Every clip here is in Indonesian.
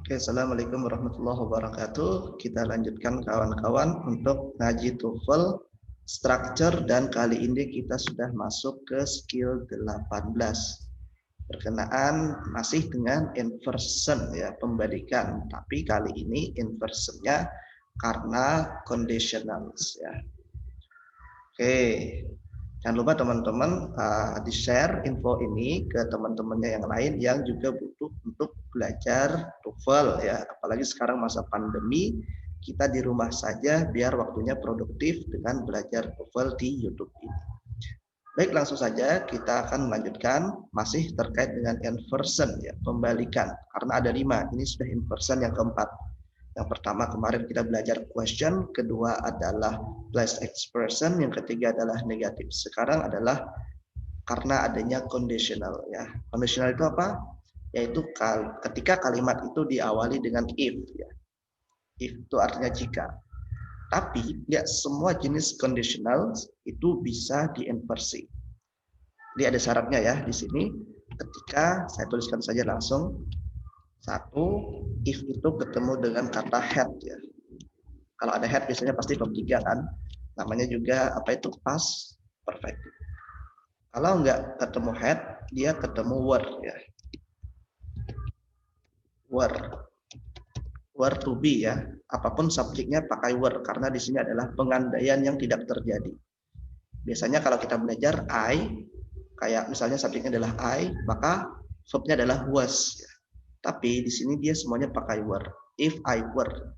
Oke, Assalamualaikum warahmatullahi wabarakatuh. Kita lanjutkan kawan-kawan untuk ngaji TOEFL structure, dan kali ini kita sudah masuk ke skill 18. Berkenaan masih dengan inversion ya, pembalikan, tapi kali ini inversionnya karena conditionals ya. Oke, jangan lupa teman-teman di-share info ini ke teman-temannya yang lain yang juga butuh untuk belajar TOEFL ya. Apalagi sekarang masa pandemi, kita di rumah saja biar waktunya produktif dengan belajar TOEFL di YouTube ini. Baik, langsung saja kita akan melanjutkan masih terkait dengan inversion ya, pembalikan. Karena ada 5, ini sudah inversion yang keempat. Yang pertama kemarin kita belajar question, kedua adalah place expression, yang ketiga adalah negatif. Sekarang adalah karena adanya conditional ya. Conditional itu apa? Yaitu ketika kalimat itu diawali dengan if ya. If itu artinya jika. Tapi ya semua jenis conditional itu bisa diinversi. Jadi ada syaratnya ya di sini. Ketika saya tuliskan saja langsung. Satu, if itu ketemu dengan kata had ya. Kalau ada had biasanya pasti verb 3 kan. Namanya juga apa itu past perfect. Kalau enggak ketemu had, dia ketemu were ya. Were to be ya. Apapun subjeknya pakai were karena di sini adalah pengandaian yang tidak terjadi. Biasanya kalau kita belajar I, kayak misalnya subjeknya adalah I, maka verbnya adalah was ya. Tapi di sini dia semuanya pakai were. If I were.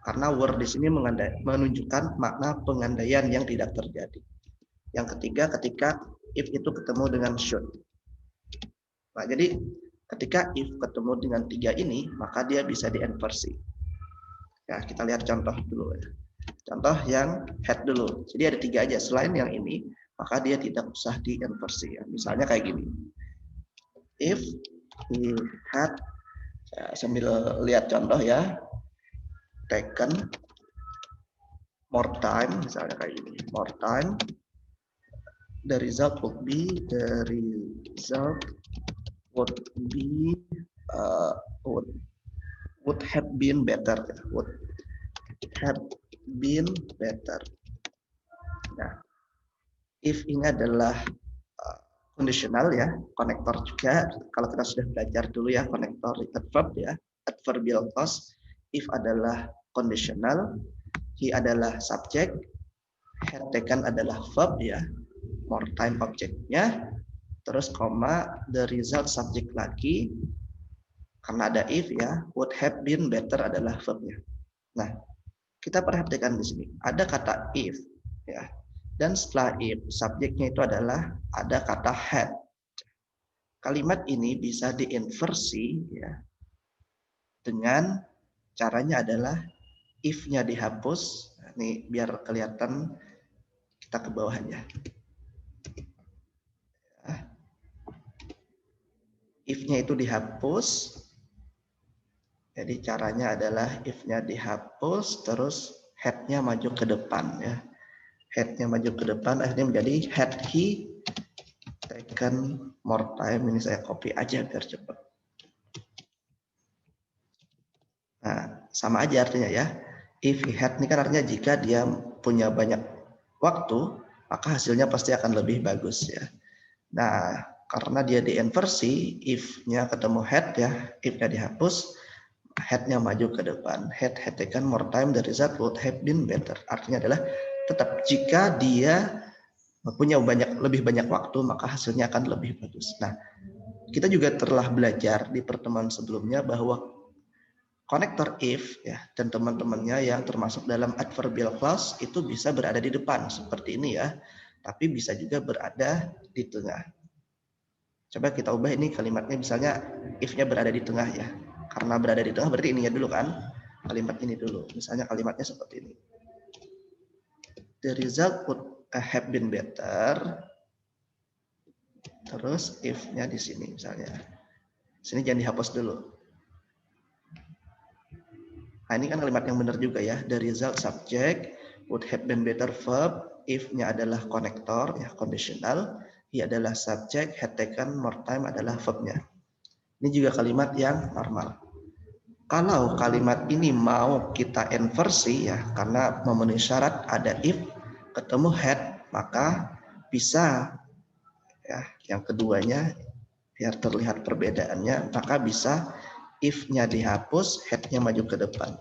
Karena were di sini menunjukkan makna pengandaian yang tidak terjadi. Yang ketiga, ketika if itu ketemu dengan should. Nah, jadi ketika if ketemu dengan 3 ini, maka dia bisa diinversi. Ya, kita lihat contoh dulu ya. Contoh yang had dulu. Jadi ada 3 aja. Selain yang ini, maka dia tidak usah diinversi. Ya. Misalnya kayak gini. If he had, ya, sambil lihat contoh ya, taken more time, misalnya kayak gini, more time, the result would be would have been better, would have been better. Nah, if ini adalah conditional ya, konektor juga. Kalau kita sudah belajar dulu ya, konektor adverb ya, adverbial clause. If adalah conditional, he adalah subjek, had taken adalah verb ya, more time objeknya, terus koma, the result subjek lagi, karena ada if ya, would have been better adalah verbnya. Nah, kita perhatikan di sini, ada kata if ya, dan setelah if, subjeknya itu adalah ada kata had. Kalimat ini bisa diinversi ya, dengan caranya adalah if-nya dihapus. Ini biar kelihatan, kita ke bawahnya. If-nya itu dihapus. Jadi caranya adalah if-nya dihapus, terus had-nya maju ke depan ya. Had-nya maju ke depan, akhirnya menjadi had he taken more time. Ini saya copy aja biar cepat. Nah, sama aja artinya ya. If he had ini kan artinya jika dia punya banyak waktu, maka hasilnya pasti akan lebih bagus ya. Nah, karena dia diinversi, if-nya ketemu had ya, if-nya dihapus, had-nya maju ke depan. Had taken more time, the result would have been better. Artinya adalah tetap jika dia punya lebih banyak waktu, maka hasilnya akan lebih bagus. Nah, kita juga telah belajar di pertemuan sebelumnya bahwa konektor if ya dan teman-temannya yang termasuk dalam adverbial clause itu bisa berada di depan seperti ini ya, tapi bisa juga berada di tengah. Coba kita ubah ini kalimatnya, misalnya if-nya berada di tengah ya. Karena berada di tengah berarti ininya dulu kan, kalimat ini dulu. Misalnya kalimatnya seperti ini. The result would have been better. Terus if-nya di sini misalnya. Sini jangan dihapus dulu. Nah, ini kan kalimat yang benar juga ya. The result subject would have been better verb. If-nya adalah konektor ya, conditional. He adalah subject, had taken more time adalah verb-nya. Ini juga kalimat yang normal. Kalau kalimat ini mau kita inversi ya, karena memenuhi syarat ada if ketemu had, maka bisa ya yang keduanya biar terlihat perbedaannya, maka bisa if-nya dihapus, had-nya maju ke depan.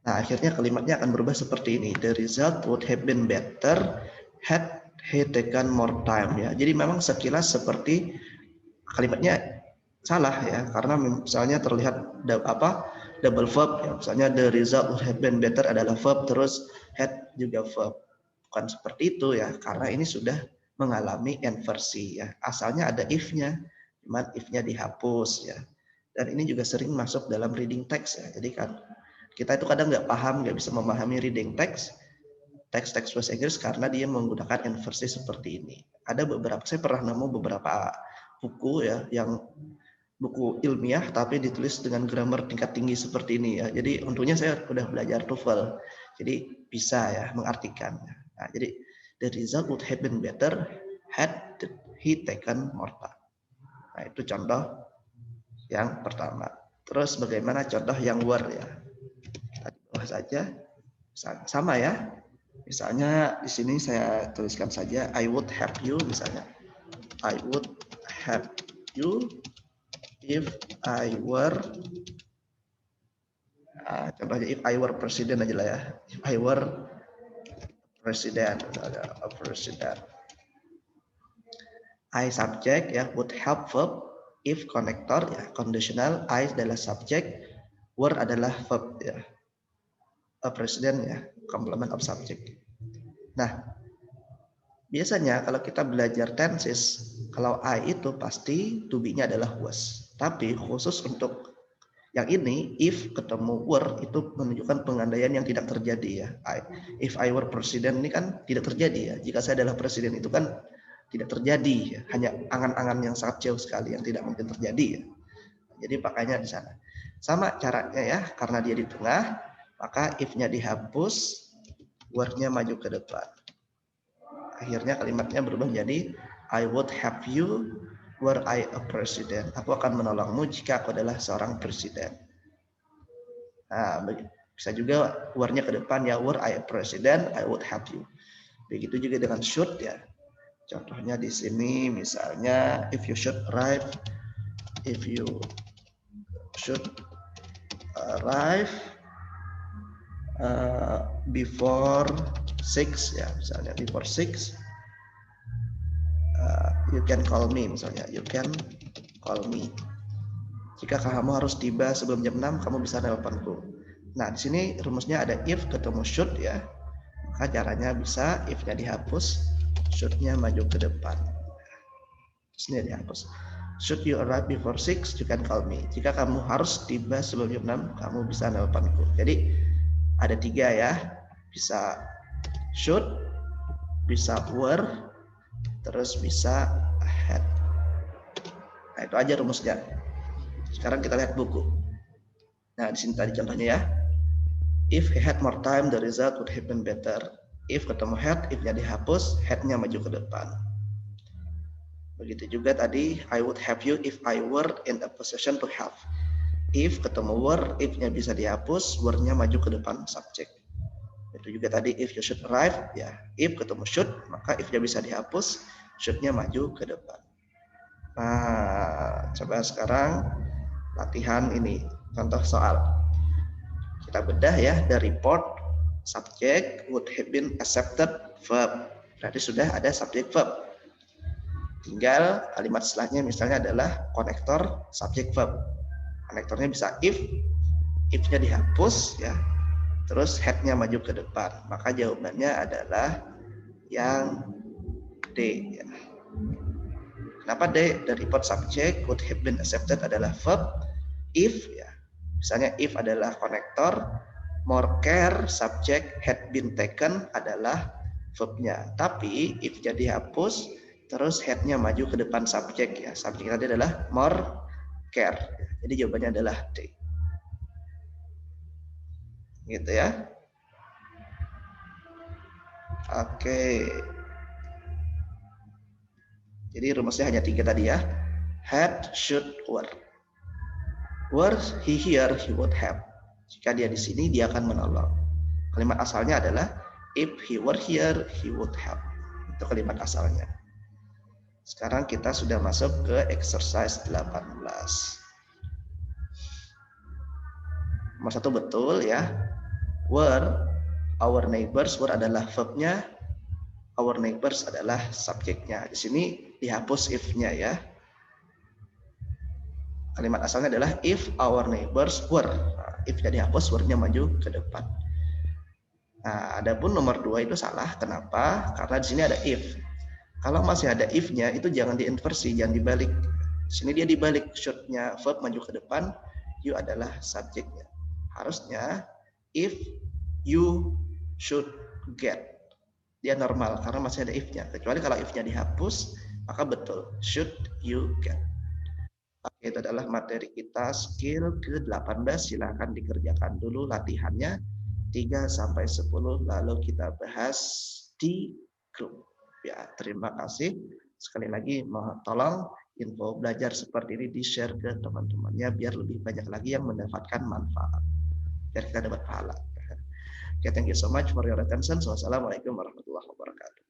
Nah, akhirnya kalimatnya akan berubah seperti ini. The result would have been better had he taken more time ya. Jadi memang sekilas seperti kalimatnya salah ya, karena misalnya terlihat double verb ya. Misalnya the result would have been better adalah verb, terus had juga verb. Bukan seperti itu ya, karena ini sudah mengalami inversi ya. Asalnya ada if-nya, cuman if-nya dihapus ya. Dan ini juga sering masuk dalam reading text ya. Jadi kan kita itu kadang nggak paham, nggak bisa memahami reading text teks bahasa Inggris karena dia menggunakan inversi seperti ini. Ada beberapa, saya pernah nemu beberapa buku ya yang buku ilmiah tapi ditulis dengan grammar tingkat tinggi seperti ini ya. Jadi untungnya saya sudah belajar TOEFL. Jadi bisa ya mengartikan. Nah, jadi the result would have been better had he taken more time. Nah, itu contoh yang pertama. Terus bagaimana contoh yang were ya? Tadi bawah saja sama ya. Misalnya di sini saya tuliskan saja I would have you misalnya. I would have you if I were contohnya if I were president aja lah ya. If I were president misalnya a president. I subject ya would help verb, if connector ya conditional, I adalah subject, were adalah verb ya. A president ya complement of subject. Nah, biasanya kalau kita belajar tenses, kalau I itu pasti to be-nya adalah was. Tapi khusus untuk yang ini, if ketemu were itu menunjukkan pengandaian yang tidak terjadi ya. If I were president ini kan tidak terjadi ya. Jika saya adalah presiden itu kan tidak terjadi ya. Hanya angan-angan yang sangat jauh sekali yang tidak mungkin terjadi ya. Jadi pakainya di sana. Sama caranya ya, karena dia di tengah, maka if-nya dihapus, were-nya maju ke depan. Akhirnya kalimatnya berubah menjadi I would have you were I a president. Aku akan menolongmu jika aku adalah seorang presiden. Nah, bisa juga were-nya ke depan ya, were I a president, I would have you. Begitu juga dengan should ya. Contohnya di sini misalnya if you should arrive before 6 ya, misalnya before 6 you can call me misalnya, you can call me. Jika kamu harus tiba sebelum jam 6, kamu bisa nelponku. Nah, di sini rumusnya ada if ketemu should ya. Maka caranya bisa if-nya dihapus, should-nya maju ke depan. Sini dihapus. Should you arrive before 6, you can call me. Jika kamu harus tiba sebelum jam 6, kamu bisa nelponku. Jadi ada 3 ya. Bisa should, bisa were, terus bisa had. Nah, itu aja rumusnya. Sekarang kita lihat buku. Nah, di sini tadi contohnya ya. If he had more time, the result would have been better. If ketemu had, if-nya dihapus, had-nya maju ke depan. Begitu juga tadi, I would have you if I were in a position to help. If ketemu were, if-nya bisa dihapus, were-nya maju ke depan subject. Itu juga tadi, if you should arrive, ya. If ketemu should, maka if-nya bisa dihapus, should-nya maju ke depan. Nah, coba sekarang latihan ini, contoh soal. Kita bedah ya, the report subject would have been accepted verb. Berarti sudah ada subject verb. Tinggal kalimat setelahnya misalnya adalah konektor subject verb. Konektornya bisa if-nya dihapus ya. Terus had-nya maju ke depan. Maka jawabannya adalah yang D ya. Kenapa D? The report subject would have been accepted adalah verb. If ya. Misalnya if adalah konektor, more care subject had been taken adalah verbnya. Tapi if-nya dihapus, terus had-nya maju ke depan subjek ya. Subjek tadi adalah more care. Jadi jawabannya adalah D. Gitu ya. Oke. Jadi rumusnya hanya 3 tadi ya. Had, should, were. Were he here, he would have. Jika dia di sini, dia akan menolong. Kalimat asalnya adalah if he were here, he would have. Itu kalimat asalnya. Sekarang kita sudah masuk ke exercise 18. Nomor 1 betul ya. Were, our neighbors, were adalah verbnya, our neighbors adalah subjeknya. Di sini dihapus if-nya ya. Kalimat asalnya adalah if our neighbors were. Nah, if-nya dihapus, were-nya maju ke depan. Nah, adapun nomor 2 itu salah. Kenapa? Karena di sini ada if. Kalau masih ada if-nya itu jangan diinversi, jangan dibalik. Di sini dia dibalik, should-nya verb maju ke depan, you adalah subjeknya. Harusnya if you should get. Dia normal karena masih ada if-nya. Kecuali kalau if-nya dihapus, maka betul should you get. Oke, itu adalah materi kita skill ke-18. Silakan dikerjakan dulu latihannya 3 sampai 10 lalu kita bahas di grup. Ya, terima kasih. Sekali lagi mohon tolong info belajar seperti ini di-share ke teman-temannya biar lebih banyak lagi yang mendapatkan manfaat. Biar kita dapat pahala. Okay, thank you so much for your attention. Wassalamualaikum warahmatullahi wabarakatuh.